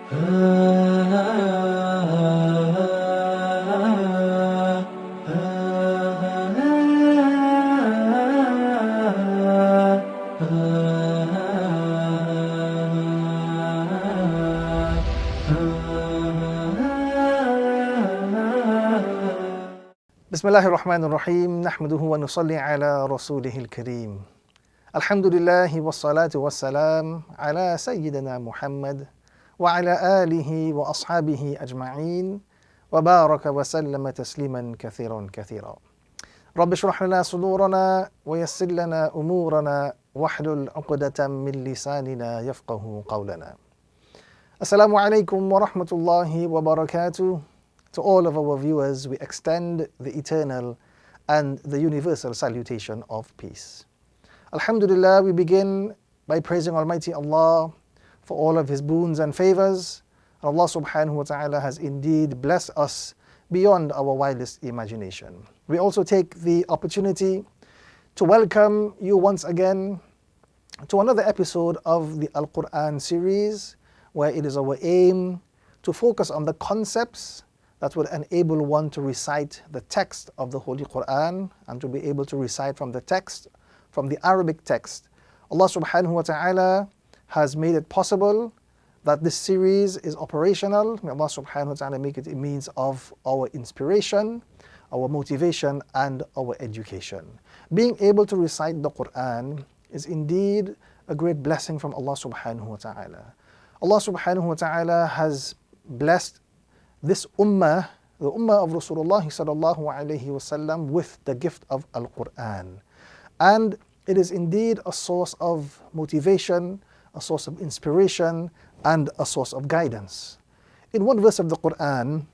بسم الله الرحمن الرحيم نحمده ونصلي على رسوله الكريم الحمد لله والصلاة والسلام على سيدنا محمد وعلى آله وأصحابه أجمعين وبارك وسلم تسليما كثيرا كثيرا. رب اشرح لنا صدورنا ويسر لنا أمورنا واحلل عقدة من لساننا يفقه قولنا. Assalamu alaikum wa rahmatullahi wa barakatuh. To all of our viewers, we extend the eternal and the universal salutation of peace. Alhamdulillah, we begin by praising Almighty Allah for all of His boons and favors. Allah subhanahu wa ta'ala has indeed blessed us beyond our wildest imagination. We also take the opportunity to welcome you once again to another episode of the Al-Quran series, where it is our aim to focus on the concepts that would enable one to recite the text of the Holy Quran and to be able to recite from the text, from the Arabic text. Allah subhanahu wa ta'ala has made it possible that this series is operational. May Allah subhanahu wa ta'ala make it a means of our inspiration, our motivation, and our education. Being able to recite the Quran is indeed a great blessing from Allah subhanahu wa ta'ala. Allah subhanahu wa ta'ala has blessed this ummah, the ummah of Rasulullah sallallahu alayhi wasallam, with the gift of Al-Quran. And it is indeed a source of motivation, a source of inspiration, and a source of guidance. In one verse of the Quran,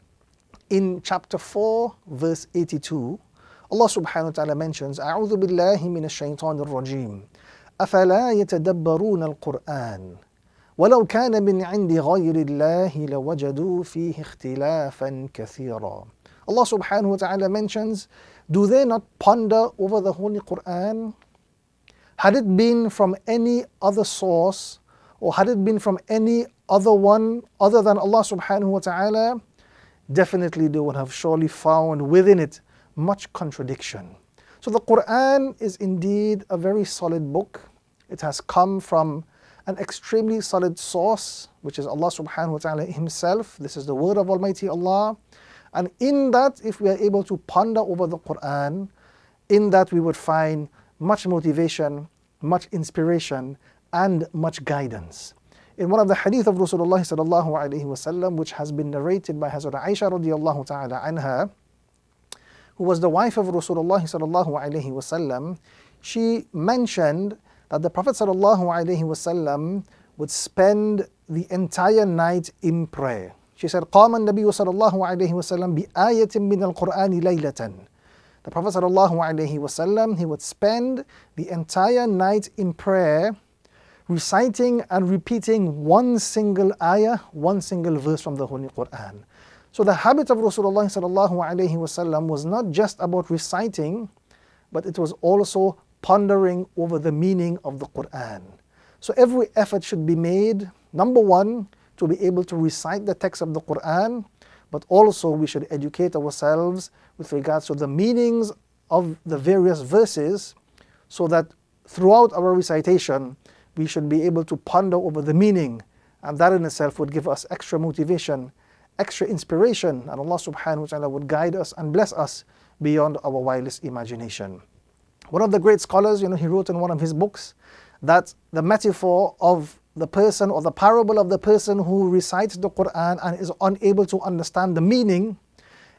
in chapter 4, verse 82, Allah subhanahu wa ta'ala mentions, أعوذ بالله من الشيطان الرجيم أفلا يتدبرون القرآن وَلَوْ كَانَ مِنْ عِنْدِ غَيْرِ اللَّهِ لَوَجَدُوا فِيهِ اخْتِلَافًا كَثِيرًا. Allah subhanahu wa ta'ala mentions, do they not ponder over the Holy Quran? Had it been from any other source, or had it been from any other one other than Allah subhanahu wa ta'ala, definitely they would have surely found within it much contradiction. So the Quran is indeed a very solid book. It has come from an extremely solid source, which is Allah subhanahu wa ta'ala Himself. This is the word of Almighty Allah. And in that, if we are able to ponder over the Quran, in that we would find much motivation, much inspiration, and much guidance. In one of the hadith of Rasulullah sallallahu alayhi wasallam, which has been narrated by Hazrat Aisha radiallahu ta'ala anha, who was the wife of Rasulullah sallallahu alayhi wasallam, she mentioned that the Prophet ﷺ would spend the entire night in prayer. She said, قام النبي صلى الله عليه وسلم بآية من القرآن ليلة. The Prophet ﷺ, he would spend the entire night in prayer, reciting and repeating one single ayah, one single verse from the Holy Quran. So the habit of Rasulullah ﷺ was not just about reciting, but it was also pondering over the meaning of the Quran. So every effort should be made, number one, to be able to recite the text of the Quran, but also we should educate ourselves with regards to the meanings of the various verses, so that throughout our recitation we should be able to ponder over the meaning, and that in itself would give us extra motivation, extra inspiration, and Allah subhanahu wa ta'ala would guide us and bless us beyond our wildest imagination. One of the great scholars, he wrote in one of his books that the metaphor of the person, or the parable of the person who recites the Quran and is unable to understand the meaning,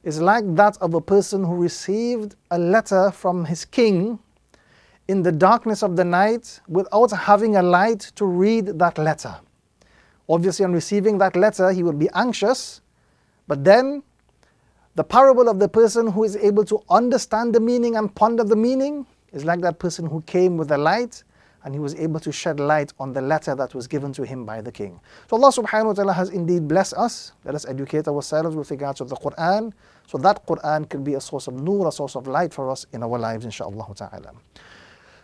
is like that of a person who received a letter from his king in the darkness of the night without having a light to read that letter. Obviously, on receiving that letter, he will be anxious, but then the parable of the person who is able to understand the meaning and ponder the meaning is like that person who came with a light and he was able to shed light on the letter that was given to him by the king. So Allah subhanahu wa ta'ala has indeed blessed us. Let us educate ourselves with regards to the Quran, so that Quran can be a source of nur, a source of light for us in our lives, inshaAllah ta'ala.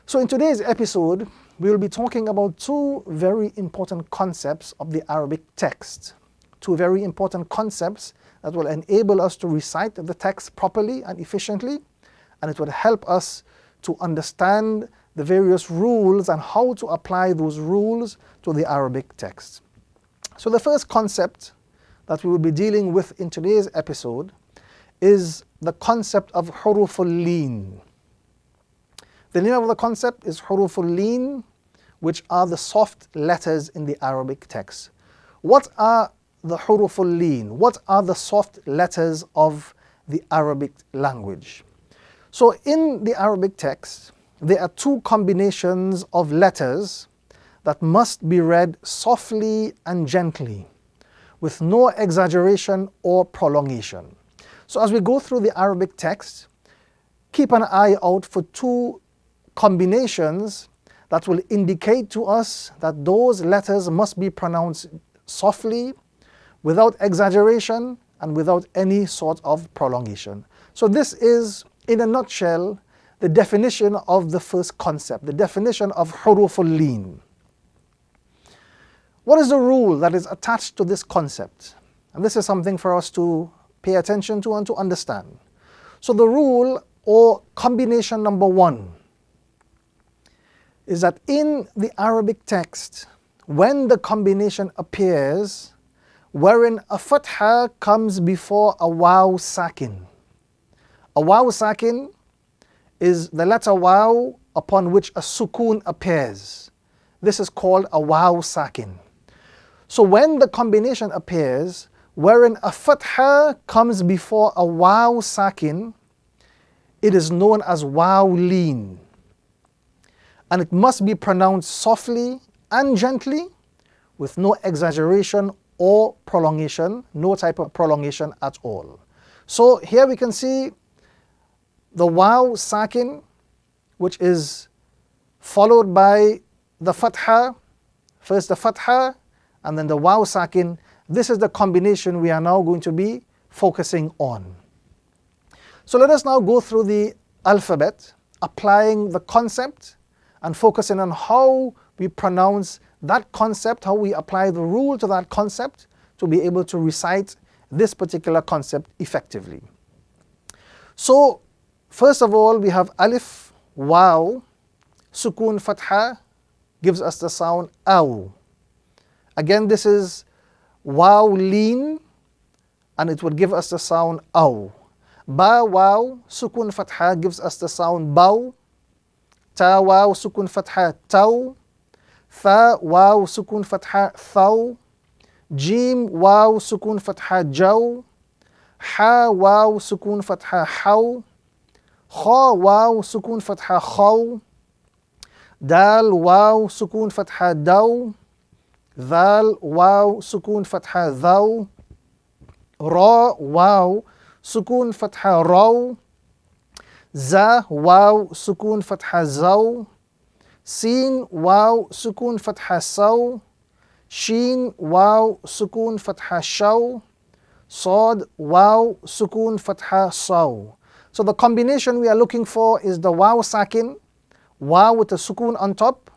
So in today's episode, we will be talking about two very important concepts of the Arabic text. two very important concepts that will enable us to recite the text properly and efficiently, and it would help us to understand the various rules and how to apply those rules to the Arabic text. So the first concept that we will be dealing with in today's episode is the concept of huruful lin. The name of the concept is huruful lin, which are the soft letters in the Arabic text. What are the huruful lin? What are the soft letters of the Arabic language? So in the Arabic text, there are two combinations of letters that must be read softly and gently, with no exaggeration or prolongation. So as we go through the Arabic text, keep an eye out for two combinations that will indicate to us that those letters must be pronounced softly, without exaggeration, and without any sort of prolongation. So this is, in a nutshell, the definition of the first concept, the definition of huruful lin. What is the rule that is attached to this concept? And this is something for us to pay attention to and to understand. So the rule, or combination number one, is that in the Arabic text, when the combination appears wherein a fatha comes before a waw sakin. A waw sakin is the letter waw upon which a sukun appears. This is called a waw sakin. So when the combination appears wherein a fatha comes before a waw sakin, it is known as waw lin. And it must be pronounced softly and gently, with no exaggeration or prolongation, no type of prolongation at all. So here we can see the waw sakin, which is followed by the fatha, first the fatha, and then the waw sakin. This is the combination we are now going to be focusing on. So let us now go through the alphabet, applying the concept and focusing on how we pronounce that concept, how we apply the rule to that concept to be able to recite this particular concept effectively. So first of all, we have alif, waw, sukun, fatha, gives us the sound aw. Again, this is waw lin, and it would give us the sound aw. Ba waw, sukun, fatha, gives us the sound baw. Ta waw, sukun, fatha, taw. Tha waw, sukun, fatha, thaw. Jim waw, sukun, fatha, jaw. Ha waw, sukun, fatha, haw. Kha waw, sukun, fatha, khaw. Dal waw, sukun, fatha, daw. Dhal waw, sukun, fatha, dhaw. Ra waw, sukun, fatha, raw. Za waw, sukun, fatha, zaw. Sin waw, sukun, fatha, saw. Shin waw, sukun, fatha, shaw. Sad waw, sukun, fatha, saw. So the combination we are looking for is the waw sakin, waw with a sukun on top,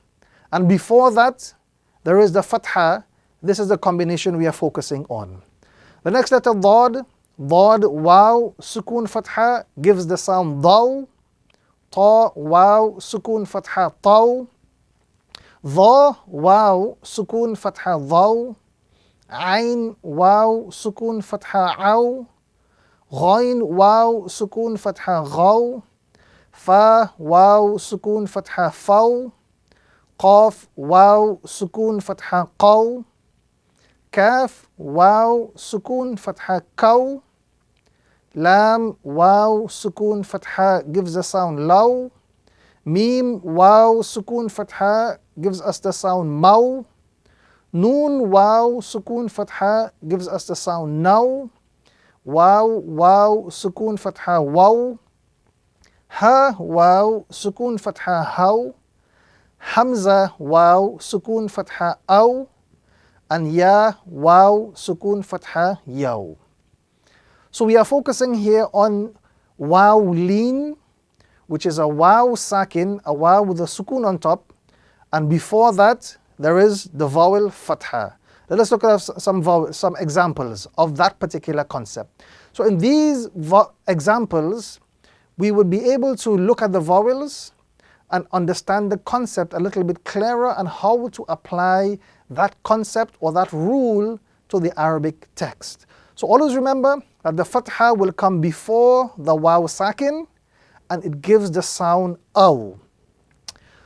and before that there is the fatha. This is the combination we are focusing on. The next letter dad, waw, sukun, fatha, gives the sound daw. Ta waw, sukun, fatha, taw. Dha waw, sukun, fatha, dhaw. Ain waw, sukun, fatha, aw. Ghain waw, sukun, fatha, ghaw. Fa waw, sukun, fatha, faw. Qaf waw, sukun, fatha, qaw. Kaf waw, sukun, fatha, kaw. Lam waw, sukun, fatha, gives the sound law. Mim waw, sukun, fatha, gives us the sound maw. Noon waw, sukun, fatha, gives us the sound naw. Waw, sukun, fatha, waw. Ha waw, sukun, fatha, haw. Hamza waw, sukun, fatha, aw. And ya waw, sukun, fatha, yaw. So we are focusing here on waw lin, which is a waw sakin, a waw with a sukun on top, and before that there is the vowel fatha. Let us look at some examples of that particular concept. So in these examples, we would be able to look at the vowels and understand the concept a little bit clearer and how to apply that concept or that rule to the Arabic text. So always remember that the fatha will come before the waw sakin and it gives the sound aw.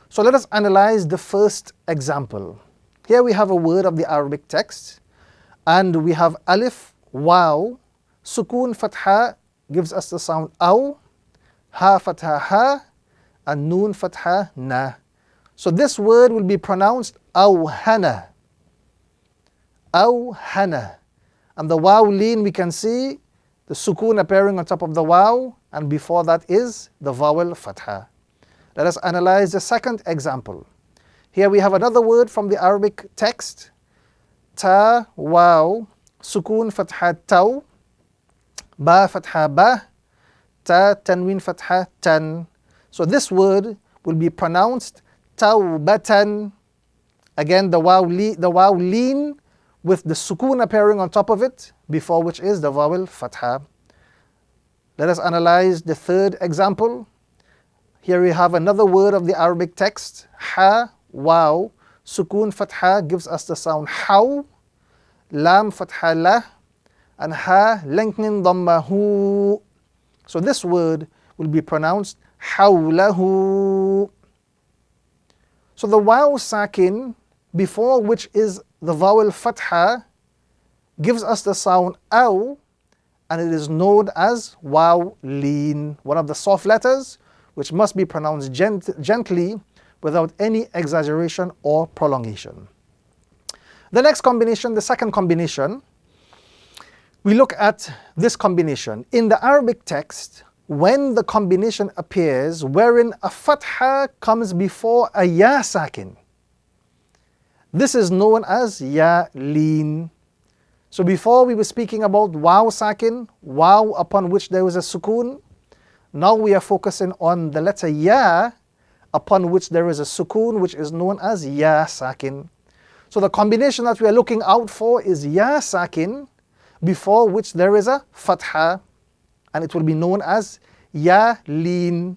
So let us analyze the first example. Here we have a word of the Arabic text and we have alif, waw, sukun fatha gives us the sound aw, ha fatha ha, and noon fatha na. So this word will be pronounced awhana. Awhana. And the waw lean, we can see the sukun appearing on top of the waw, and before that is the vowel fatha. Let us analyze the second example. Here we have another word from the Arabic text. Ta, waw, sukun fatha taw, ba fatha ba, ta tanween fatha tan. So this word will be pronounced tawbatan. Again, the waw lean with the sukun appearing on top of it, before which is the vowel fatha. Let us analyze the third example. Here we have another word of the Arabic text. Ha, waw, sukun fatha gives us the sound haw, lam fatha la, and ha lengthening dhamma hu. So this word will be pronounced hawlahu. So the waw sakin, before which is the vowel fatha, gives us the sound aw, and it is known as waw lean, one of the soft letters which must be pronounced gently without any exaggeration or prolongation. The next combination, the second combination, we look at this combination. In the Arabic text, when the combination appears wherein a fatha comes before a ya sakin, this is known as ya lean. So before we were speaking about waw sakin, waw upon which there was a sukun. Now we are focusing on the letter ya upon which there is a sukun, which is known as ya sakin. So the combination that we are looking out for is ya sakin, before which there is a fatha, and it will be known as ya lean.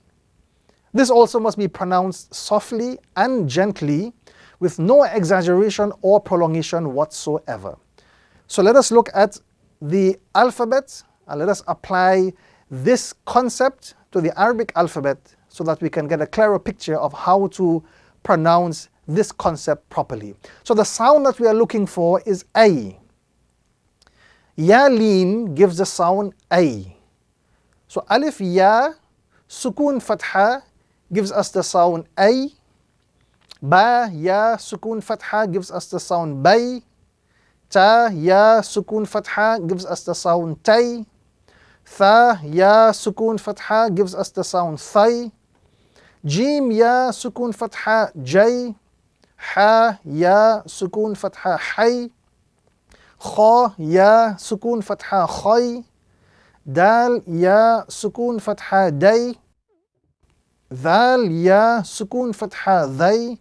This also must be pronounced softly and gently, with no exaggeration or prolongation whatsoever. So let us look at the alphabet and let us apply this concept to the Arabic alphabet so that we can get a clearer picture of how to pronounce this concept properly. So the sound that we are looking for is A. Ya lean gives the sound A. So alif ya, sukun fatha gives us the sound A. Ba ya, sukun fatha gives us the sound bay. Ta ya, sukun fatha gives us the sound tay. Tha ya, sukun fatha gives us the sound thay. Jim ya, sukun fatha jay. Ha ya, sukun fatha hay. Kha ya, sukun fatha khay. Dal ya, sukun fatha day. Dhal ya, sukun fatha they.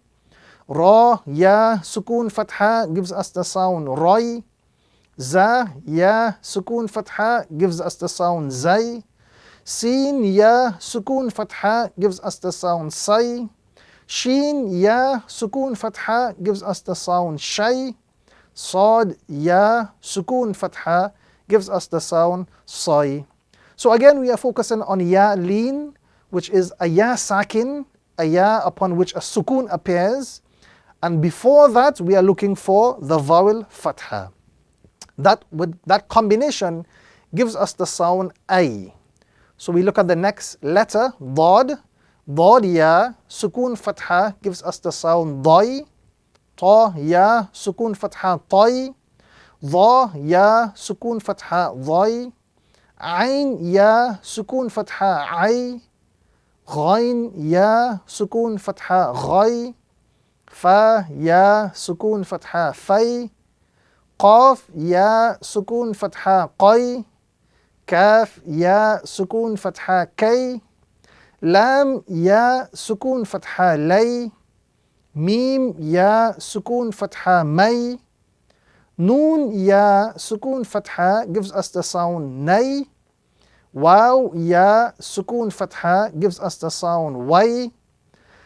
Ra ya, sukun fatha gives us the sound ray. Za ya, sukun fatha gives us the sound zay. Sin ya, sukun fatha gives us the sound say. Shin ya, sukun fatha gives us the sound shay. Sad ya, sukun fatha gives us the sound say. So again we are focusing on ya lean, which is a ya sakin, a ya upon which a sukun appears, and before that we are looking for the vowel fatha. That combination gives us the sound A. So we look at the next letter, dad. Dad ya, sukun fatha gives us the sound dai. Ta ya, sukun fatha tai. Dha ya, sukun fatha dhai. Ain ya, sukun fatha ay. Ghain ya, sukun fatha ghay. Fa ya, sukun fatha fay. Qaf ya, sukun fatha qay. Kaf ya, sukun fatha kay. Lam ya, sukun fatha lay. Mim ya, sukun fatha may. Noon, ya, sukun, fatha gives us the sound nay. Waw, ya, sukun, fatha gives us the sound way.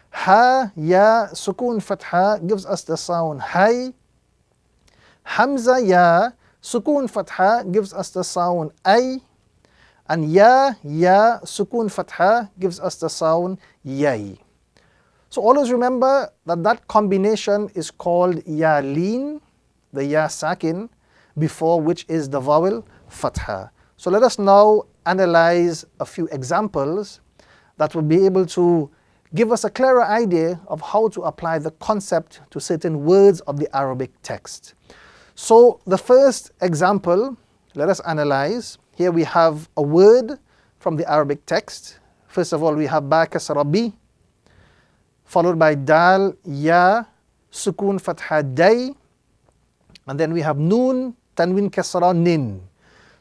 Ha, ya, sukun, fatha gives us the sound hay. Hamza, ya, sukun, fatha gives us the sound ay. And ya, sukun, fatha gives us the sound yay. So always remember that that combination is called ya lean, the ya sakin, before which is the vowel fatha. So let us now analyze a few examples that will be able to give us a clearer idea of how to apply the concept to certain words of the Arabic text. So the first example, let us analyze. Here we have a word from the Arabic text. First of all, we have ba kasra bi, followed by dal, ya, sukun, fatha, day, and then we have noon, tanwin, kasra, nin.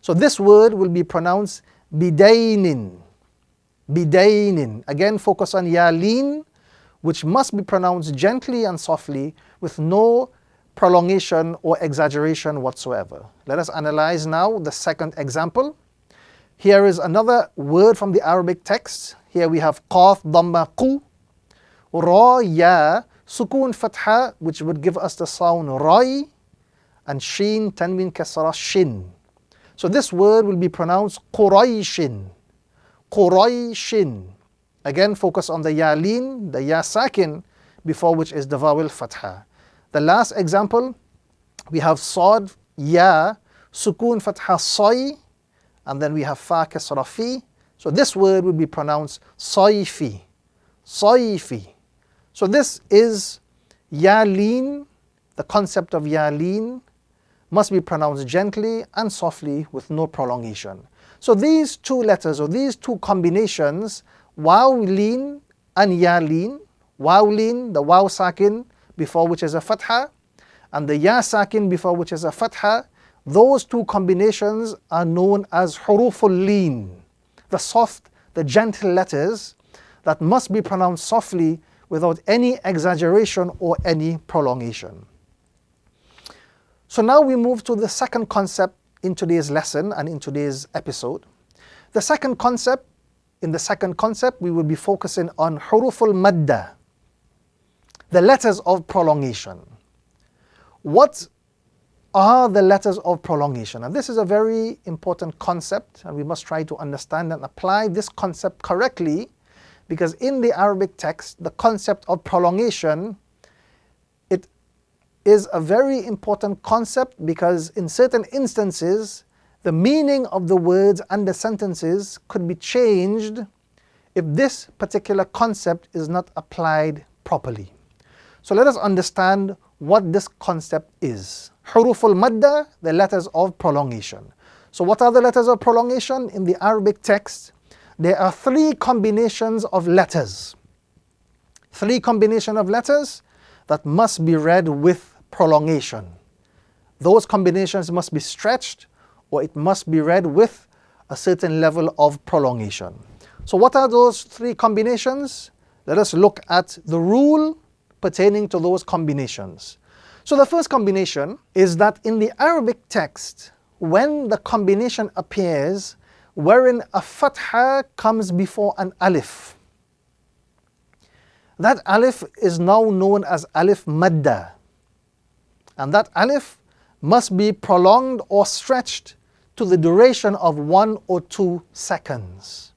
So this word will be pronounced bidaynin. Bidaynin. Again, focus on ya lean, which must be pronounced gently and softly with no prolongation or exaggeration whatsoever. Let us analyze now the second example. Here is another word from the Arabic text. Here we have qaf, dhamma, qu, ra, ya, sukun, fatha, which would give us the sound rai, and sheen, tanwin, kasra, shin. So this word will be pronounced quraishin. Quraishin. Again, focus on the ya lean, the ya sakin, before which is the vowel fatha. The last example, we have sad, ya, sukun, fatha, say, and then we have fa, kasra, fi. So this word will be pronounced sayfi. Sayfi. So this is ya lean, the concept of ya lean must be pronounced gently and softly with no prolongation. So these two letters, or these two combinations, waw lean and ya lean, waw lean, the waw sakin before which is a fatha, and the ya sakin before which is a fatha, those two combinations are known as huruful lean, the soft, the gentle letters that must be pronounced softly without any exaggeration or any prolongation. So now we move to the second concept in today's lesson and in today's episode. The second concept, in the second concept, we will be focusing on huruful MADDA, the letters of prolongation. What are the letters of prolongation? And this is a very important concept, and we must try to understand and apply this concept correctly, because in the Arabic text, the concept of prolongation, it is a very important concept, because in certain instances, the meaning of the words and the sentences could be changed if this particular concept is not applied properly. So let us understand what this concept is. Huruful madda, the letters of prolongation. So what are the letters of prolongation? In the Arabic text, there are three combinations of letters. Three combinations of letters that must be read with prolongation. Those combinations must be stretched, or it must be read with a certain level of prolongation. So what are those three combinations? Let us look at the rule pertaining to those combinations. So the first combination is that in the Arabic text, when the combination appears wherein a fatha comes before an alif, that alif is now known as alif madda. And that alif must be prolonged or stretched to the duration of 1 or 2 seconds.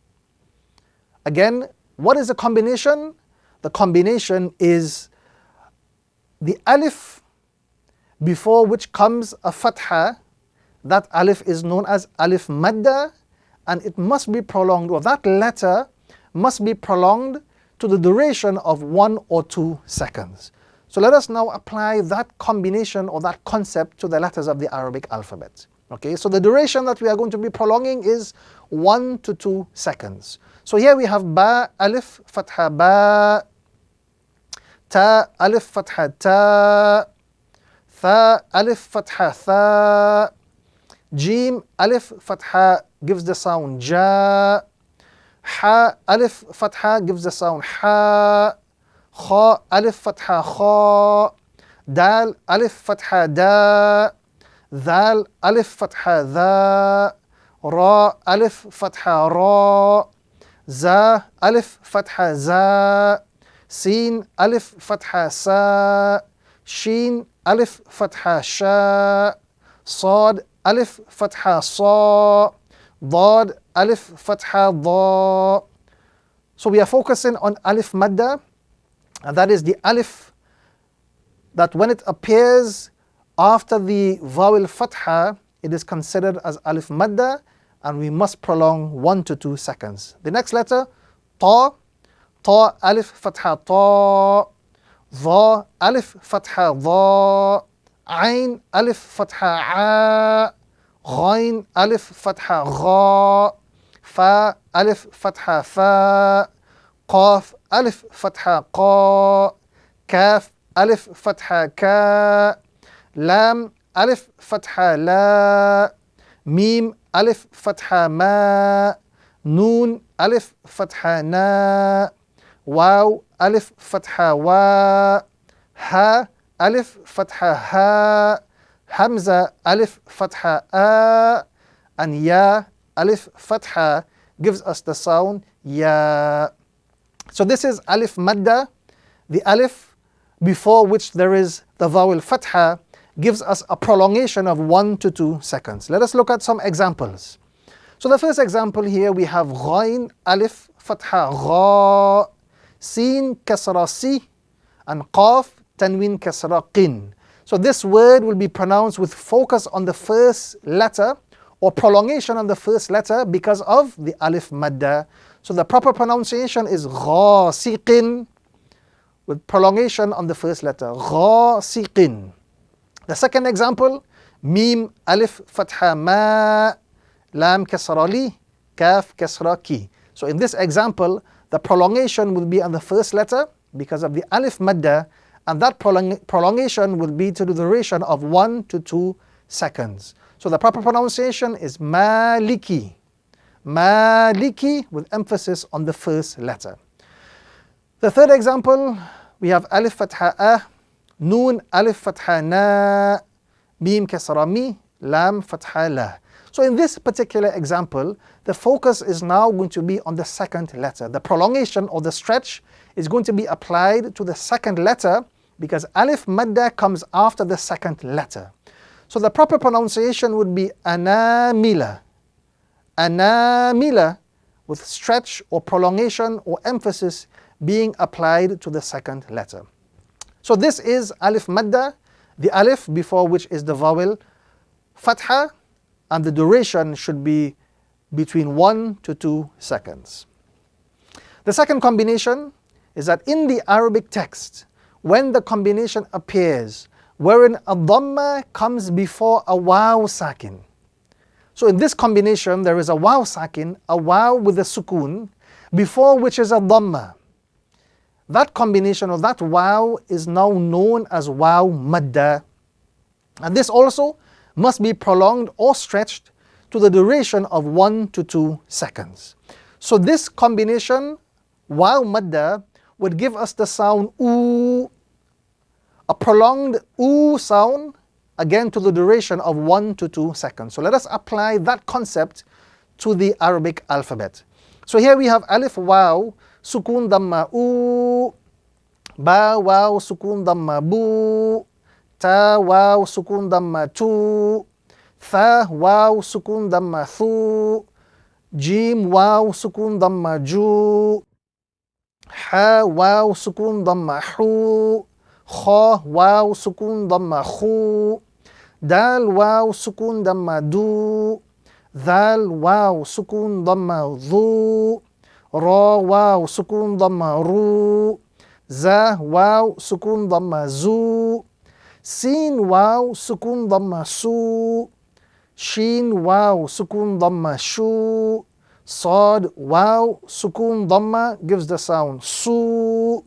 Again, what is the combination? The combination is the alif before which comes a fatha. That alif is known as alif madda, and it must be prolonged, or that letter must be prolonged to the duration of 1 or 2 seconds. So let us now apply that combination or that concept to the letters of the Arabic alphabet. Okay, so the duration that we are going to be prolonging is 1 to 2 seconds. So here we have ba, alif, fatha, ba, ta, alif, fatha, ta, tha, alif, fatha, tha, jim, alif, fatha gives the sound ja, ha, alif, fatha gives the sound ha, kha, alif, fatha, kha, dal, alif, fatha, da, Dhal alif fatha dha. Ra alif fatha ra. Za alif fatha za. Sin alif fatha sa. Shin alif fatha sha. Sad alif fatha sa. Dad alif fatha dha. So we are focusing on alif madda, and that is the alif that when it appears after the vowel fatha, it is considered as alif madda, and we must prolong 1 to 2 seconds. The next letter, ta. Ta alif fatha ta. Dha alif fatha dha. Ain alif fatha a. Ghain alif fatha gha. Fa alif fatha fa. Qaf alif fatha qa. Kaf alif fatha ka. Lam alif fatha la. Mim alif fatha ma. Noon alif fatha na. Waw alif fatha wa. Ha alif fatha ha. Hamza alif fatha a. And ya alif fatha gives us the sound ya. So this is alif madda. The alif before which there is the vowel fatha gives us a prolongation of 1 to 2 seconds. Let us look at some examples. So the first example here we have ghain alif fatha gha. Sin kasra si. And qaf tanwin kasra qin. So this word will be pronounced with focus on the first letter or prolongation on the first letter because of the alif madda. So the proper pronunciation is ghasiqin with prolongation on the first letter. Ghasiqin. The second example, mim alif fatha ma. Lam kasra li. Kaf kasra ki. So in this example, the prolongation will be on the first letter because of the alif madda, and that prolongation will be to the duration of 1 to 2 seconds. So the proper pronunciation is maliki. Maliki with emphasis on the first letter. The third example, we have alif fatha a, noon alif fatha na, mim kasra mi, lam fatha la. So in this particular example, the focus is now going to be on the second letter. The prolongation or the stretch is going to be applied to the second letter because alif madda comes after the second letter. So the proper pronunciation would be anamila. Anamila with stretch or prolongation or emphasis being applied to the second letter. So this is alif madda, the alif before which is the vowel fatha, and the duration should be between 1 to 2 seconds. The second combination is that in the Arabic text, when the combination appears wherein a dhamma comes before a waw sakin. So in this combination there is a waw sakin, a waw with a sukoon, before which is a dhamma. That combination or that waw is now known as waw madda. And this also must be prolonged or stretched to the duration of 1 to 2 seconds. So this combination, waw madda, would give us the sound oo, a prolonged oo sound, again to the duration of 1 to 2 seconds. So let us apply that concept to the Arabic alphabet. So here we have alif waw, sukun dhamma oo, ba waw sukun dhamma bu, ta waw sukun dhamma tu, tha waw sukun dhamma thu, jim waw sukun dhamma ju, ha waw sukun dhamma hu, kha waw sukun dhamma khu, dal waw sukun dhamma du, dhal waw sukun dhamma dhu, ra waw sukun dhamma ru, za waw sukun dhamma zu, sin waw sukun dhamma su, shin waw sukun dhamma shu, sad waw sukun dhamma gives the sound su.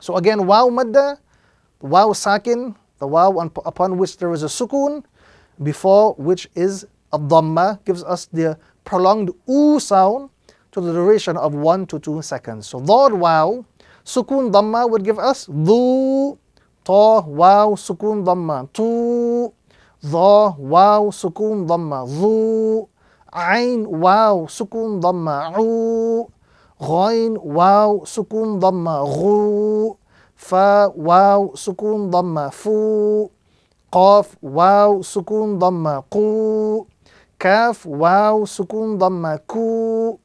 So again, waw madda, waw sakin, the waw upon which there is a sukoon, before which is a dhamma, gives us the prolonged oo sound to the duration of 1 to 2 seconds. So dhad waw, sukoon dhamma would give us dhu, ta waw sukoon dhamma tu, Dha, waw, sukun, dhamma, dhu. Ain, waw, sukun, dhamma, u. Ghain, waw, sukun, dhamma, ghu. Fa, waw, sukun, dhamma, fu. Qaf, waw, sukun, dhamma, qu. Kaf, waw, sukun, dhamma, ku.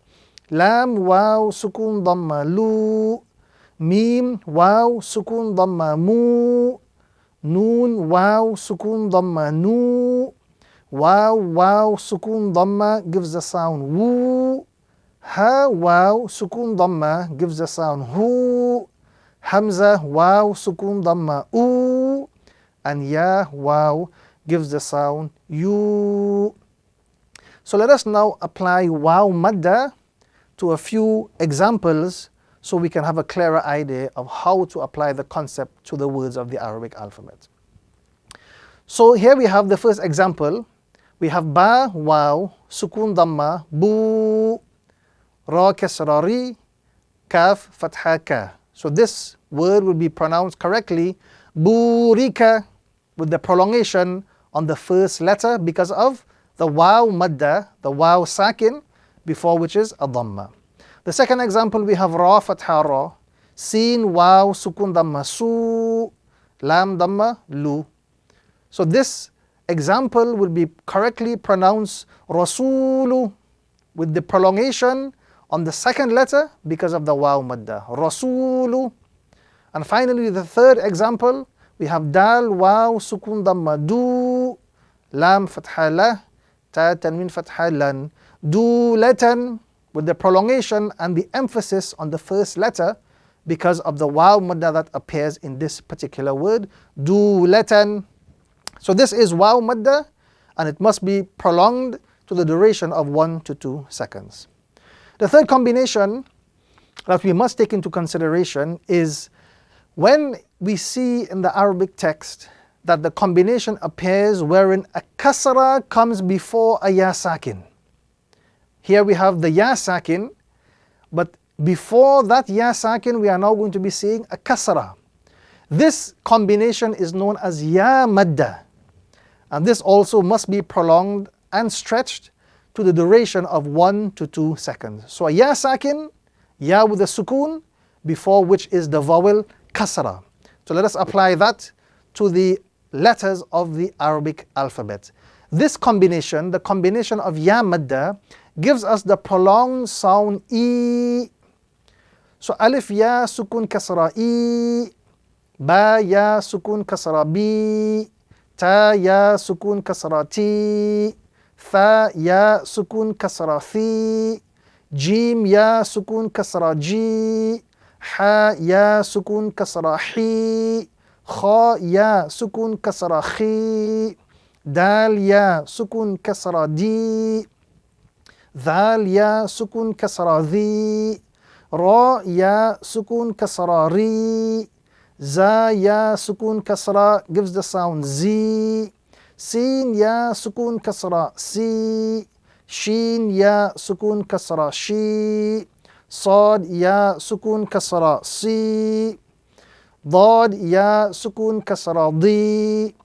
Lam, waw, sukun, dhamma, lu. Mim, waw, sukun, dhamma, mu. Noon, waw, sukun, dhamma, nu. Waw, waw, sukun, dhamma gives the sound woo. Ha, waw, sukun, dhamma gives the sound hu. Hamza, waw, sukun, dhamma, u. And ya, waw, gives the sound you. So let us now apply waw madda to a few examples so we can have a clearer idea of how to apply the concept to the words of the Arabic alphabet. So here we have the first example. We have ba, waw, sukun, dhamma, bu. Ra, kasra, ri. Kaf, fatha, ka. So this word will be pronounced correctly, burika, with the prolongation on the first letter because of the waw madda, the waw sakin, before which is a dhamma. The second example, we have ra, fatha, ra. Sin, waw, sukun, dhamma, su. Lam, dhamma, lu. So this example will be correctly pronounced rasulu, with the prolongation on the second letter because of the waw madda, rasulu. And finally, the third example, we have dal, waw, sukun, dhamma, du. Lam, fatha, la. Ta, tanwin, fatha, lan. Dulatan, with the prolongation and the emphasis on the first letter because of the waw madda that appears in this particular word, dulatan. So this is waw madda, and it must be prolonged to the duration of 1 to 2 seconds. The third combination that we must take into consideration is when we see in the Arabic text that the combination appears wherein a kasra comes before a ya sakin. Here we have the ya sakin, but before that ya sakin we are now going to be seeing a kasra. This combination is known as ya madda, and this also must be prolonged and stretched to the duration of 1 to 2 seconds. So a ya sakin, ya with a sukun, before which is the vowel kasra. So let us apply that to the letters of the Arabic alphabet. This combination, the combination of ya madda, gives us the prolonged sound e. So alif, ya, sukun, kasra, e. Ba, ya, sukun, kasra, bi. Ta, ya, sukun, kasra, ti. Tha, ya, sukun, kasra, thi. Jim, ya, sukun, kasra, ji. Ha, ya, sukun, kasra, hi. Kha, ya, sukun, kasra, khi. Dal, ya, sukun, kasra, di. Dhal, ya, sukun, kasra, dhi. Ra, ya, sukun, kasra, ri. Za, ya, sukun, kasra gives the sound zi. Sin, ya, sukun, kasra, si. Shin, ya, sukun, kasra, shi. Sad, ya, sukun, kasra, si. Dad, ya, sukun, kasra, di.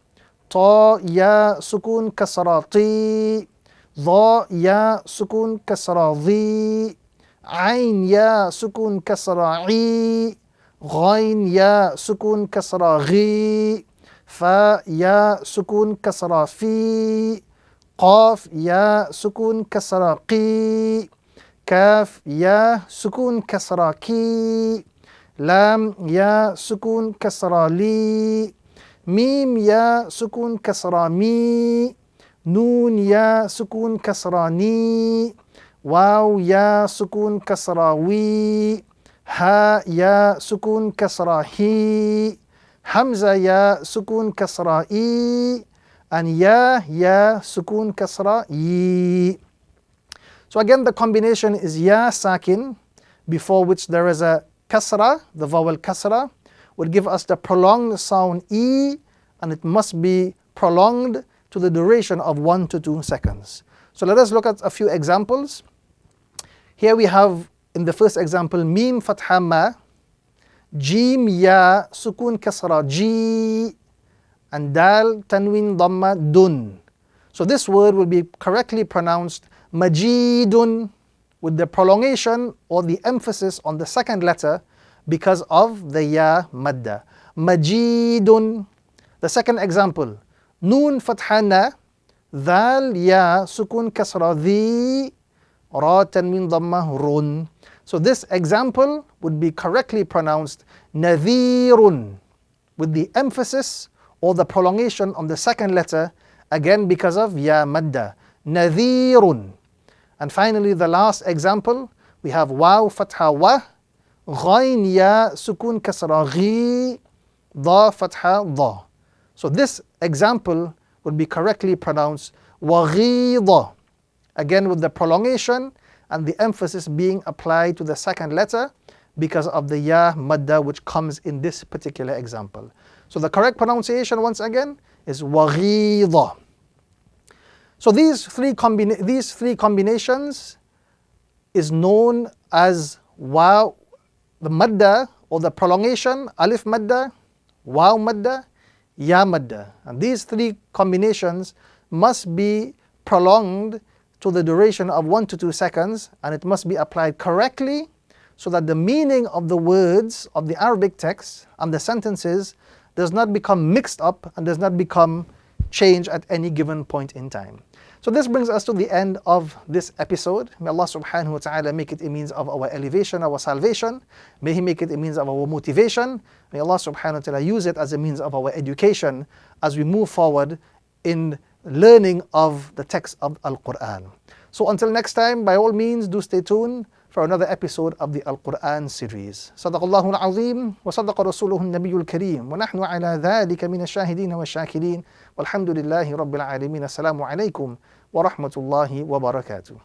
Ta, ya, sukun, kasra, ti. Dha, ya, sukun, kasra, dhi. Ain, ya, sukun, kasra, i. Ghain, ya, sukun, kasra, ghi. Fa, ya, sukun, kasra, fi. Qaf, ya, sukun, kasra, qi. Kaf, ya, sukun, kasra, ki. Lam, ya, sukun, kasra, li. Mim, ya, sukun, kasra, mi. Noon, ya, sukun, kasra, ni. Waw, ya, sukun, kasra, wi. Ha, ya, sukun, kasra, hi. Hamza, ya, sukun, kasra, i. And ya, sukun, kasra, yi. So again, the combination is ya sakin, before which there is a kasra, the vowel kasra, would give us the prolonged sound e, and it must be prolonged to the duration of 1 to 2 seconds. So let us look at a few examples. Here we have, in the first example, mim fatha ma, jim ya sukun kasra ji, and dal tanwin dhamma dun. So this word will be correctly pronounced majidun, with the prolongation or the emphasis on the second letter because of the ya madda. Majidun. The second example, nun fathana, dhal ya sukun kasra dhi, ra tanwin dhamma run. So this example would be correctly pronounced nadhirun, with the emphasis or the prolongation on the second letter, again because of ya madda. Nadhirun. And finally, the last example, we have waw fatha wa, ghain ya sukun kasra ghi, dha fatha dha. So this example would be correctly pronounced waghidha, again with the prolongation and the emphasis being applied to the second letter because of the ya madda which comes in this particular example. So the correct pronunciation once again is waghidha. So these three combinations is known as waw, the madda or the prolongation, alif madda, waw madda, ya madda. And these three combinations must be prolonged to the duration of 1 to 2 seconds, and it must be applied correctly so that the meaning of the words of the Arabic text and the sentences does not become mixed up and does not become changed at any given point in time. So this brings us to the end of this episode. May Allah subhanahu wa ta'ala make it a means of our elevation, our salvation. May He make it a means of our motivation. May Allah subhanahu wa ta'ala use it as a means of our education as we move forward in learning of the text of Al-Quran. So until next time, by all means, do stay tuned for another episode of the Al-Quran series. Sadaqallahu al-azim wa sadaqa rasuluhu an-nabiyul kareem wa nahnu ala dhalika min ash-shahidin wa ash-shakirin walhamdulillahi rabbil alamin. Assalamu alaikum wa rahmatullahi wa barakatuh.